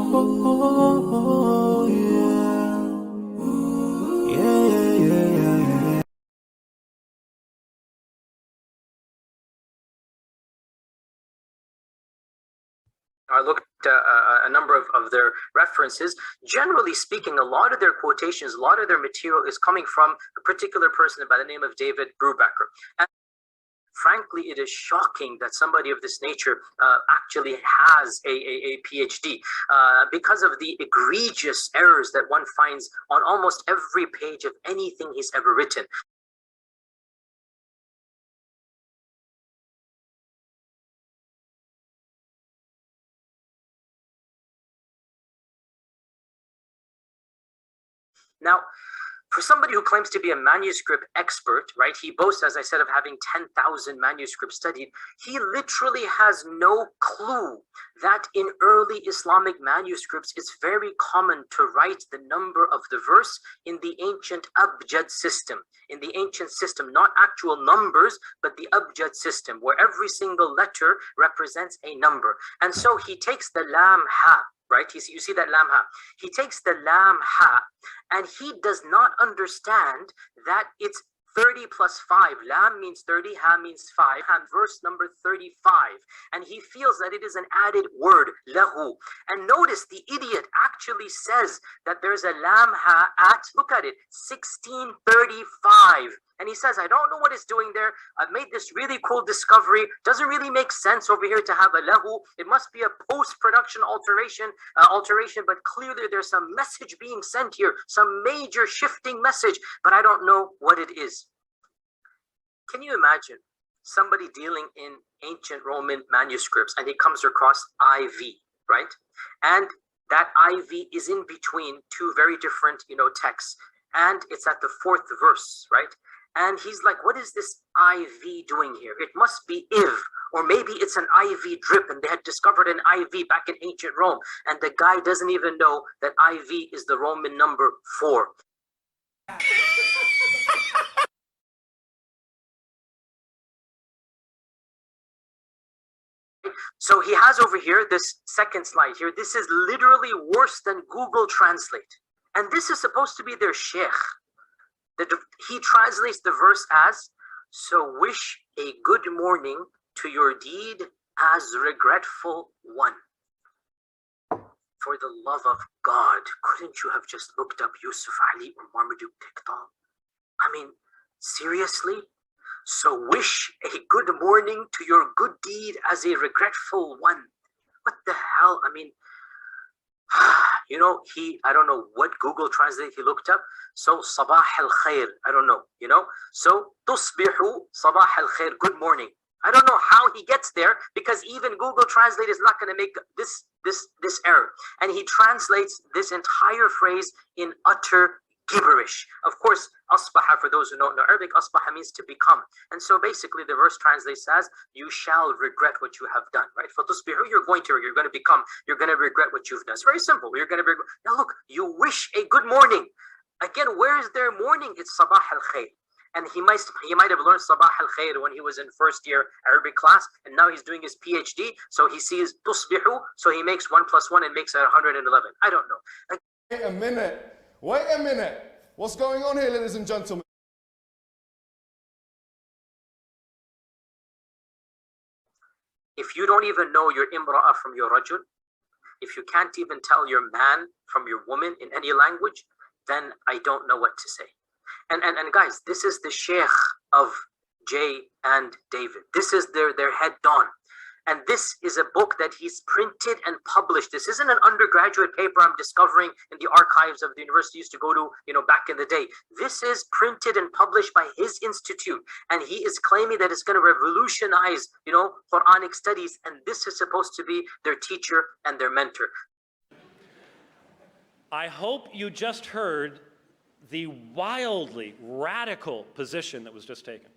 Oh, yeah. Yeah, yeah, yeah, yeah, yeah. I looked a number of their references. Generally speaking, a lot of their quotations, a lot of their material is coming from a particular person by the name of David Brubaker. And frankly, it is shocking that somebody of this nature actually has a PhD because of the egregious errors that one finds on almost every page of anything he's ever written. Now, for somebody who claims to be a manuscript expert, right, he boasts, as I said, of having 10,000 manuscripts studied. He literally has no clue that in early Islamic manuscripts, it's very common to write the number of the verse in the ancient abjad system. In the ancient system, not actual numbers, but the abjad system, where every single letter represents a number. And so he takes the lam ha, right? You see that lam ha. He takes the lam ha, and he does not understand that it's 30 plus 5. Lam means 30, ha means 5, and verse number 35. And he feels that it is an added word, lahu. And notice the idiot actually says that there's a lam ha at, look at it, 1635. And he says, I don't know what it's doing there. I've made this really cool discovery. Doesn't really make sense over here to have a lahu. It must be a post-production alteration, but clearly there's some message being sent here, some major shifting message, but I don't know what it is. Can you imagine somebody dealing in ancient Roman manuscripts and he comes across IV, right? And that IV is in between two very different, texts. And it's at the 4th verse, right? And he's like, what is this IV doing here? It must be IV, or maybe it's an IV drip, and they had discovered an IV back in ancient Rome. And the guy doesn't even know that IV is the Roman number 4. So he has over here this second slide here. This is literally worse than Google Translate. And this is supposed to be their sheikh. He translates the verse as, so wish a good morning to your deed as regretful one. For the love of God, couldn't you have just looked up Yusuf Ali or Marmaduke Tiktal? I mean, seriously? So wish a good morning to your good deed as a regretful one. What the hell? I mean, I don't know what Google Translate he looked up. So sabah al khair, I don't know, So tusbihu sabah al khair, good morning. I don't know how he gets there, because even Google Translate is not going to make this error. And he translates this entire phrase in utter gibberish. Of course, asbaha, for those who don't know Arabic, asbaha means to become. And so basically the verse translates as, you shall regret what you have done, right? Fatusbihu, you're going to become, you're going to regret what you've done. It's very simple. You're going to regret. Now look, you wish a good morning. Again, where is their morning? It's sabah al-khair. And he might have learned sabah al-khair when he was in first year Arabic class, and now he's doing his PhD, so he sees tusbihu, so he makes 1 + 1 and makes it 111. I don't know. Wait a minute. What's going on here, ladies and gentlemen? If you don't even know your imra'a from your rajul, if you can't even tell your man from your woman in any language, then I don't know what to say. And guys, this is the sheikh of Jay and David. This is their head don. And this is a book that he's printed and published. This isn't an undergraduate paper I'm discovering in the archives of the university I used to go to, back in the day. This is printed and published by his institute. And he is claiming that it's going to revolutionize, Quranic studies. And this is supposed to be their teacher and their mentor. I hope you just heard the wildly radical position that was just taken.